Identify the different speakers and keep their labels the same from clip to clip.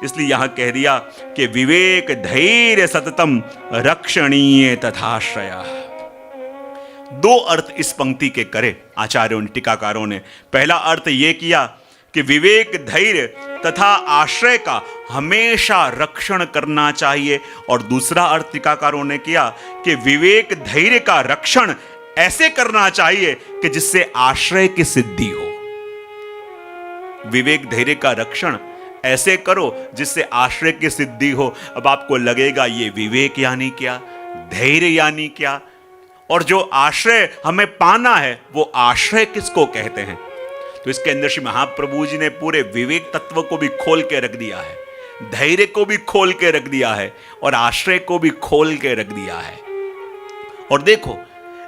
Speaker 1: इसलिए यहां कह दिया कि विवेक धैर्य सततम रक्षणीय तथाश्रय। दो अर्थ इस पंक्ति के करे आचार्यों ने, टीकाकारों ने। पहला अर्थ यह किया कि विवेक धैर्य तथा आश्रय का हमेशा रक्षण करना चाहिए, और दूसरा अर्थ टीकाकारों ने किया कि विवेक धैर्य का रक्षण ऐसे करना चाहिए कि जिससे आश्रय की सिद्धि हो। विवेक धैर्य का रक्षण ऐसे करो जिससे आश्रय की सिद्धि हो। अब आपको लगेगा ये विवेक यानी क्या, धैर्य यानी क्या, और जो आश्रय हमें पाना है वो आश्रय किसको कहते हैं? तो इसके अंदर श्री महाप्रभु जी ने पूरे विवेक तत्व को भी खोल के रख दिया है, धैर्य को भी खोल के रख दिया है, और आश्रय को भी खोल के रख दिया है। और देखो,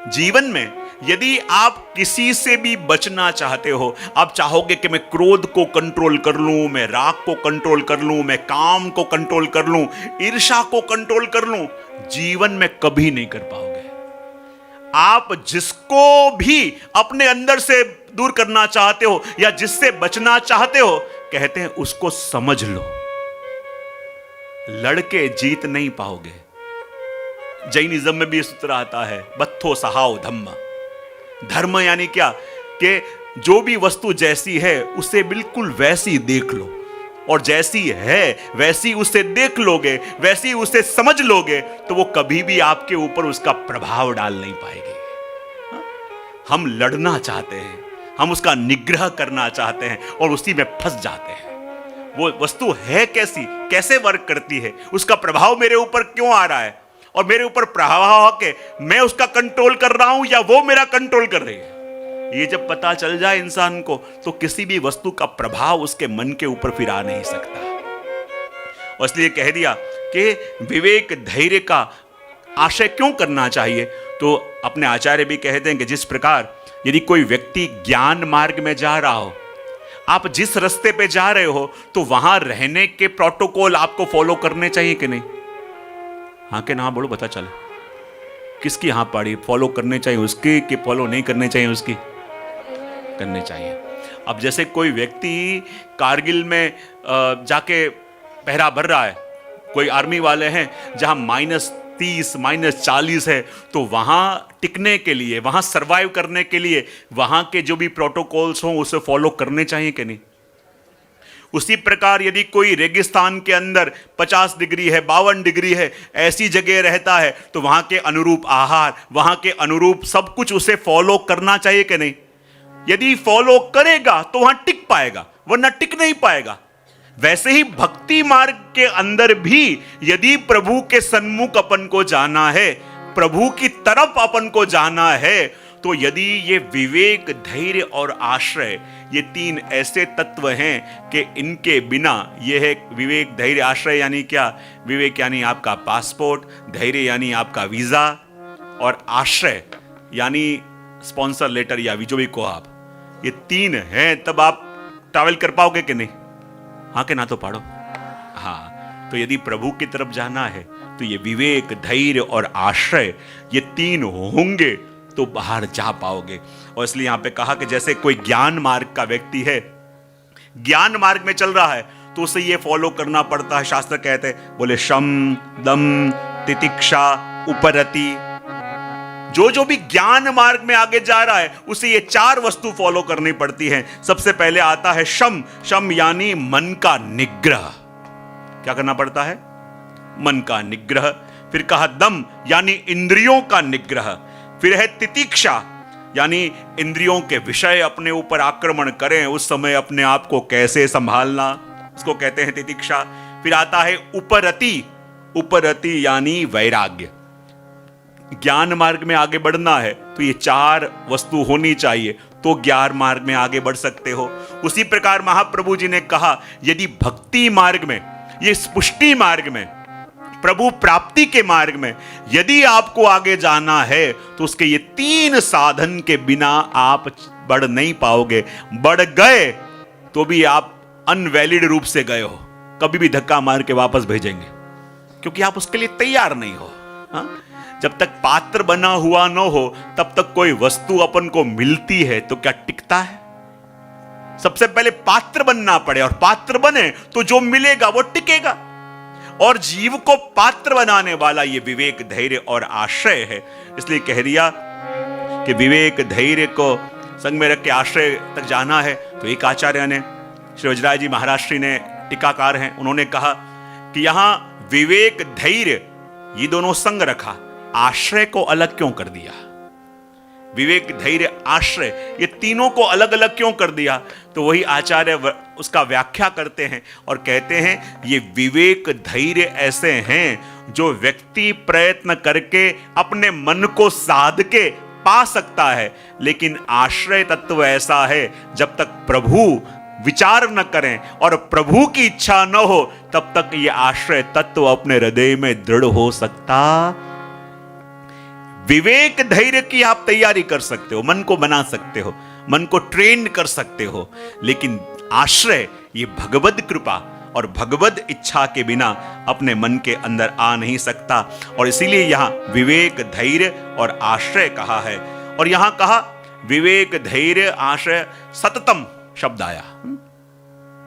Speaker 1: जीवन में यदि आप किसी से भी बचना चाहते हो, आप चाहोगे कि मैं क्रोध को कंट्रोल कर लूं, मैं राग को कंट्रोल कर लूं, मैं काम को कंट्रोल कर लूं, ईर्ष्या को कंट्रोल कर लूं, जीवन में कभी नहीं कर पाओगे। आप जिसको भी अपने अंदर से दूर करना चाहते हो या जिससे बचना चाहते हो, कहते हैं उसको समझ लो, लड़के जीत नहीं पाओगे। जैनिज्म में भी सूत्र आता है, बत्थो सहाव धम्म। धर्म यानी क्या कि जो भी वस्तु जैसी है उसे बिल्कुल वैसी देख लो, और जैसी है वैसी उसे देख लोगे, वैसी उसे समझ लोगे, तो वो कभी भी आपके ऊपर उसका प्रभाव डाल नहीं पाएगी। हम लड़ना चाहते हैं, हम उसका निग्रह करना चाहते हैं और उसी में फंस जाते हैं। वो वस्तु है कैसी, कैसे वर्क करती है, उसका प्रभाव मेरे ऊपर क्यों आ रहा है, और मेरे ऊपर प्रभाव के मैं उसका कंट्रोल कर रहा हूं या वो मेरा कंट्रोल कर रही है। ये जब पता चल जाए इंसान को, तो किसी भी वस्तु का प्रभाव उसके मन के ऊपर फिर आ नहीं सकता। और इसलिए कह दिया कि विवेक धैर्य का आशय क्यों करना चाहिए। तो अपने आचार्य भी कहते हैं कि जिस प्रकार यदि कोई व्यक्ति ज्ञान मार्ग में जा रहा हो, आप जिस रास्ते पे जा रहे हो, तो वहां रहने के प्रोटोकॉल आपको फॉलो करने चाहिए कि नहीं? हाँ के ना बोलो, पता चले किसकी हाँ पाड़ी फॉलो करने चाहिए, उसकी कि फॉलो नहीं करने चाहिए, उसकी करने चाहिए। अब जैसे कोई व्यक्ति कारगिल में जाके पहरा भर रहा है, कोई आर्मी वाले हैं जहां -30 -40 है, तो वहां टिकने के लिए, वहां सरवाइव करने के लिए वहां के जो भी प्रोटोकॉल्स हों उसे फॉलो करने चाहिए कि नहीं? उसी प्रकार यदि कोई रेगिस्तान के अंदर 50 डिग्री है, 52 डिग्री है, ऐसी जगह रहता है, तो वहां के अनुरूप आहार, वहां के अनुरूप सब कुछ उसे फॉलो करना चाहिए कि नहीं? यदि फॉलो करेगा तो वहां टिक पाएगा, वरना टिक नहीं पाएगा। वैसे ही भक्ति मार्ग के अंदर भी यदि प्रभु के सन्मुख अपन को जाना है, प्रभु की तरफ अपन को जाना है, तो यदि ये विवेक धैर्य और आश्रय, ये तीन ऐसे तत्व हैं कि इनके बिना, ये है विवेक धैर्य आश्रय यानी क्या? विवेक यानी आपका पासपोर्ट, धैर्य यानी आपका वीजा, और आश्रय यानी स्पॉन्सर लेटर या जो भी को आप, ये तीन हैं, तब आप ट्रैवल कर पाओगे कि नहीं? हाँ के ना तो पढ़ो। हाँ, तो यदि प्रभु की तरफ जाना है तो ये विवेक धैर्य और आश्रय, ये तीन होंगे तो बाहर जा पाओगे। और इसलिए यहां पे कहा कि जैसे कोई ज्ञान मार्ग का व्यक्ति है, ज्ञान मार्ग में चल रहा है, तो उसे ये फॉलो करना पड़ता है। शास्त्र कहते हैं, बोले शम दम तितिक्षा उपरति। जो भी ज्ञान मार्ग में आगे जा रहा है उसे ये 4 वस्तु फॉलो करनी पड़ती हैं। सबसे पहले आता है शम। शम यानी मन का निग्रह। क्या करना पड़ता है? मन का निग्रह। फिर कहा दम यानी इंद्रियों का निग्रह। फिर है तितिक्षा यानी इंद्रियों के विषय अपने ऊपर आक्रमण करें, उस समय अपने आप को कैसे संभालना, इसको कहते हैं तितिक्षा। फिर आता है उपरति। उपरति यानी वैराग्य। ज्ञान मार्ग में आगे बढ़ना है तो ये 4 वस्तु होनी चाहिए, तो ज्ञान मार्ग में आगे बढ़ सकते हो। उसी प्रकार महाप्रभु जी ने कहा, यदि भक्ति मार्ग में, ये पुष्टि मार्ग में, प्रभु प्राप्ति के मार्ग में यदि आपको आगे जाना है, तो उसके ये 3 साधन के बिना आप बढ़ नहीं पाओगे। बढ़ गए तो भी आप अनवैलिड रूप से गए हो, कभी भी धक्का मार के वापस भेजेंगे, क्योंकि आप उसके लिए तैयार नहीं हो। हाँ? जब तक पात्र बना हुआ न हो, तब तक कोई वस्तु अपन को मिलती है तो क्या टिकता है? सबसे पहले पात्र बनना पड़े, और पात्र बने तो जो मिलेगा वो टिकेगा। और जीव को पात्र बनाने वाला ये विवेक, धैर्य और आश्रय है। इसलिए कह दिया कि विवेक धैर्य को संग में रख के आश्रय तक जाना है। तो एक आचार्य ने, श्री वज्रराज जी महाराज श्री ने, टीकाकार हैं, उन्होंने कहा कि यहां विवेक धैर्य ये दोनों संग रखा, आश्रय को अलग क्यों कर दिया? विवेक धैर्य आश्रय ये तीनों को अलग अलग क्यों कर दिया? तो वही आचार्य उसका व्याख्या करते हैं और कहते हैं ये विवेक धैर्य ऐसे हैं जो व्यक्ति प्रयत्न करके अपने मन को साध के पा सकता है, लेकिन आश्रय तत्व ऐसा है जब तक प्रभु विचार न करें और प्रभु की इच्छा न हो तब तक ये आश्रय तत्व अपने हृदय में दृढ़ हो सकता। विवेक धैर्य की आप तैयारी कर सकते हो, मन को बना सकते हो, मन को ट्रेन कर सकते हो, लेकिन आश्रय ये भगवद कृपा और भगवद इच्छा के बिना अपने मन के अंदर आ नहीं सकता। और इसीलिए यहां विवेक धैर्य और आश्रय कहा है। और यहां कहा विवेक धैर्य आश्रय सततम शब्द आया।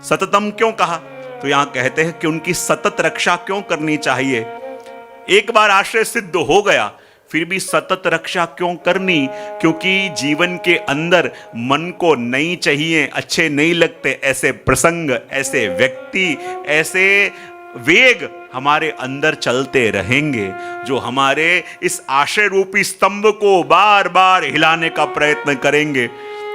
Speaker 1: सततम क्यों कहा? तो यहां कहते हैं कि उनकी सतत रक्षा क्यों करनी चाहिए। एक बार आश्रय सिद्ध हो गया फिर भी सतत रक्षा क्यों करनी? क्योंकि जीवन के अंदर मन को नहीं चाहिए, अच्छे नहीं लगते ऐसे प्रसंग, ऐसे व्यक्ति, ऐसे वेग हमारे अंदर चलते रहेंगे जो हमारे इस आश्रय रूपी स्तंभ को बार बार हिलाने का प्रयत्न करेंगे।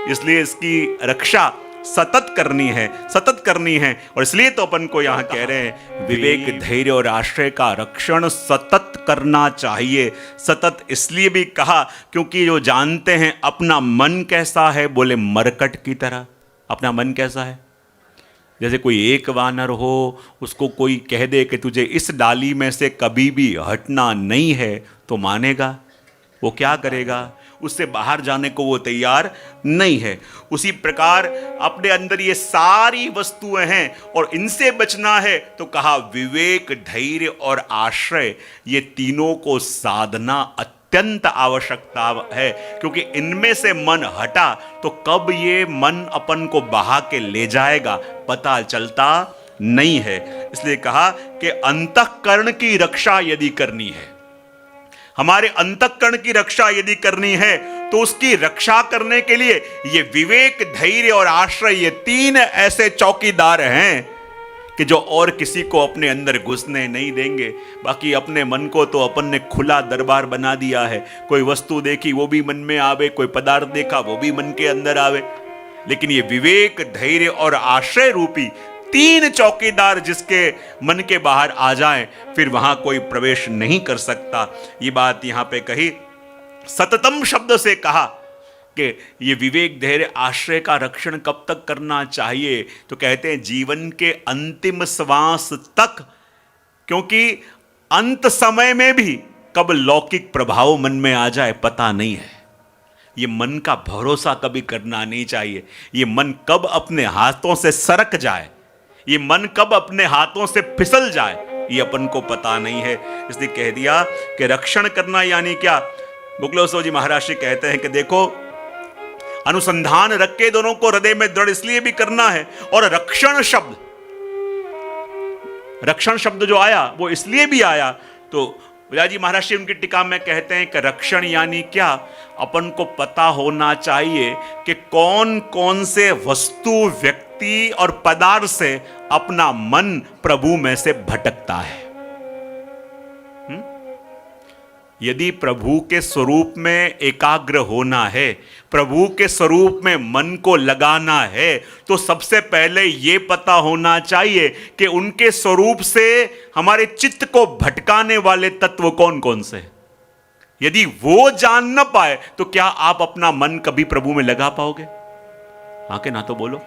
Speaker 1: इसलिए इसकी रक्षा सतत करनी है, सतत करनी है। और इसलिए तो अपन को यहां कह रहे हैं विवेक धैर्य और आश्रय का रक्षण सतत करना चाहिए। सतत इसलिए भी कहा क्योंकि जो जानते हैं अपना मन कैसा है, बोले मरकट की तरह। अपना मन कैसा है? जैसे कोई एक वानर हो, उसको कोई कह दे कि तुझे इस डाली में से कभी भी हटना नहीं है, तो मानेगा? वो क्या करेगा? उससे बाहर जाने को वो तैयार नहीं है। उसी प्रकार अपने अंदर ये सारी वस्तुएं हैं और इनसे बचना है तो कहा विवेक धैर्य और आश्रय ये तीनों को साधना अत्यंत आवश्यकता है, क्योंकि इनमें से मन हटा तो कब ये मन अपन को बहा के ले जाएगा पता चलता नहीं है। इसलिए कहा कि अंतःकरण की रक्षा यदि करनी है, हमारे अंतःकरण की रक्षा यदि करनी है, तो उसकी रक्षा करने के लिए ये विवेक धैर्य और आश्रय ये तीन ऐसे चौकीदार हैं कि जो और किसी को अपने अंदर घुसने नहीं देंगे। बाकी अपने मन को तो अपन ने खुला दरबार बना दिया है। कोई वस्तु देखी वो भी मन में आवे, कोई पदार्थ देखा वो भी मन के अंदर आवे, लेकिन ये विवेक धैर्य और आश्रय रूपी तीन चौकीदार जिसके मन के बाहर आ जाएं, फिर वहां कोई प्रवेश नहीं कर सकता। ये बात यहां पे कही, सततम शब्द से कहा कि ये विवेक धैर्य आश्रय का रक्षण कब तक करना चाहिए? तो कहते हैं जीवन के अंतिम श्वास तक, क्योंकि अंत समय में भी कब लौकिक प्रभाव मन में आ जाए पता नहीं है। ये मन का भरोसा कभी करना नहीं चाहिए। ये मन कब अपने हाथों से सरक जाए, ये मन कब अपने हाथों से फिसल जाए, ये अपन को पता नहीं है। इसलिए कह दिया कि रक्षण करना यानी क्या? बुकलोसो जी महाराज जी कहते हैं कि देखो, अनुसंधान रख के दोनों को हृदय में दृढ़ इसलिए भी करना है, और रक्षण शब्द जो आया वो इसलिए भी आया। तो जी महाराज जी उनकी टीका में कहते हैं कि रक्षण यानी क्या? अपन को पता होना चाहिए कि कौन कौन से वस्तु, व्यक्ति और पदार्थ से अपना मन प्रभु में से भटकता है। यदि प्रभु के स्वरूप में एकाग्र होना है, प्रभु के स्वरूप में मन को लगाना है, तो सबसे पहले यह पता होना चाहिए कि उनके स्वरूप से हमारे चित्त को भटकाने वाले तत्व कौन कौन से। यदि वो जान न पाए तो क्या आप अपना मन कभी प्रभु में लगा पाओगे? हाँ के ना तो बोलो।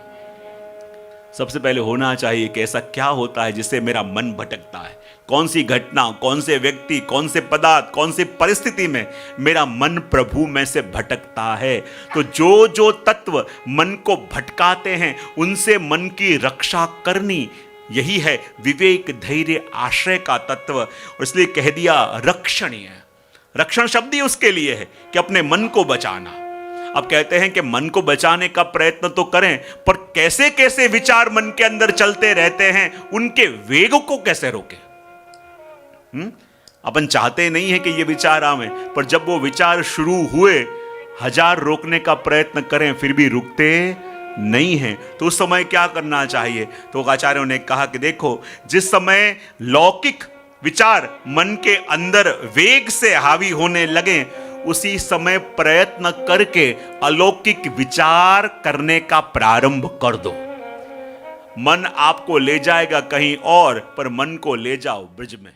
Speaker 1: सबसे पहले होना चाहिए कि ऐसा क्या होता है जिससे मेरा मन भटकता है, कौन सी घटना, कौन से व्यक्ति, कौन से पदार्थ, कौन सी परिस्थिति में मेरा मन प्रभु में से भटकता है। तो जो जो तत्व मन को भटकाते हैं उनसे मन की रक्षा करनी, यही है विवेक धैर्य आश्रय का तत्व। और इसलिए कह दिया रक्षणीय। रक्षण शब्द ही उसके लिए है कि अपने मन को बचाना, अब कहते हैं कि मन को बचाने का प्रयत्न तो करें, पर कैसे कैसे विचार मन के अंदर चलते रहते हैं, उनके वेग को कैसे रोकें? अपन चाहते नहीं है कि ये विचार आवे, पर जब वो विचार शुरू हुए, 1000 रोकने का प्रयत्न करें फिर भी रुकते नहीं है। तो उस समय क्या करना चाहिए? तो आचार्यों ने कहा कि देखो, जिस समय लौकिक विचार मन के अंदर वेग से हावी होने लगे, उसी समय प्रयत्न करके अलौकिक विचार करने का प्रारंभ कर दो। मन आपको ले जाएगा कहीं और, पर मन को ले जाओ ब्रज में।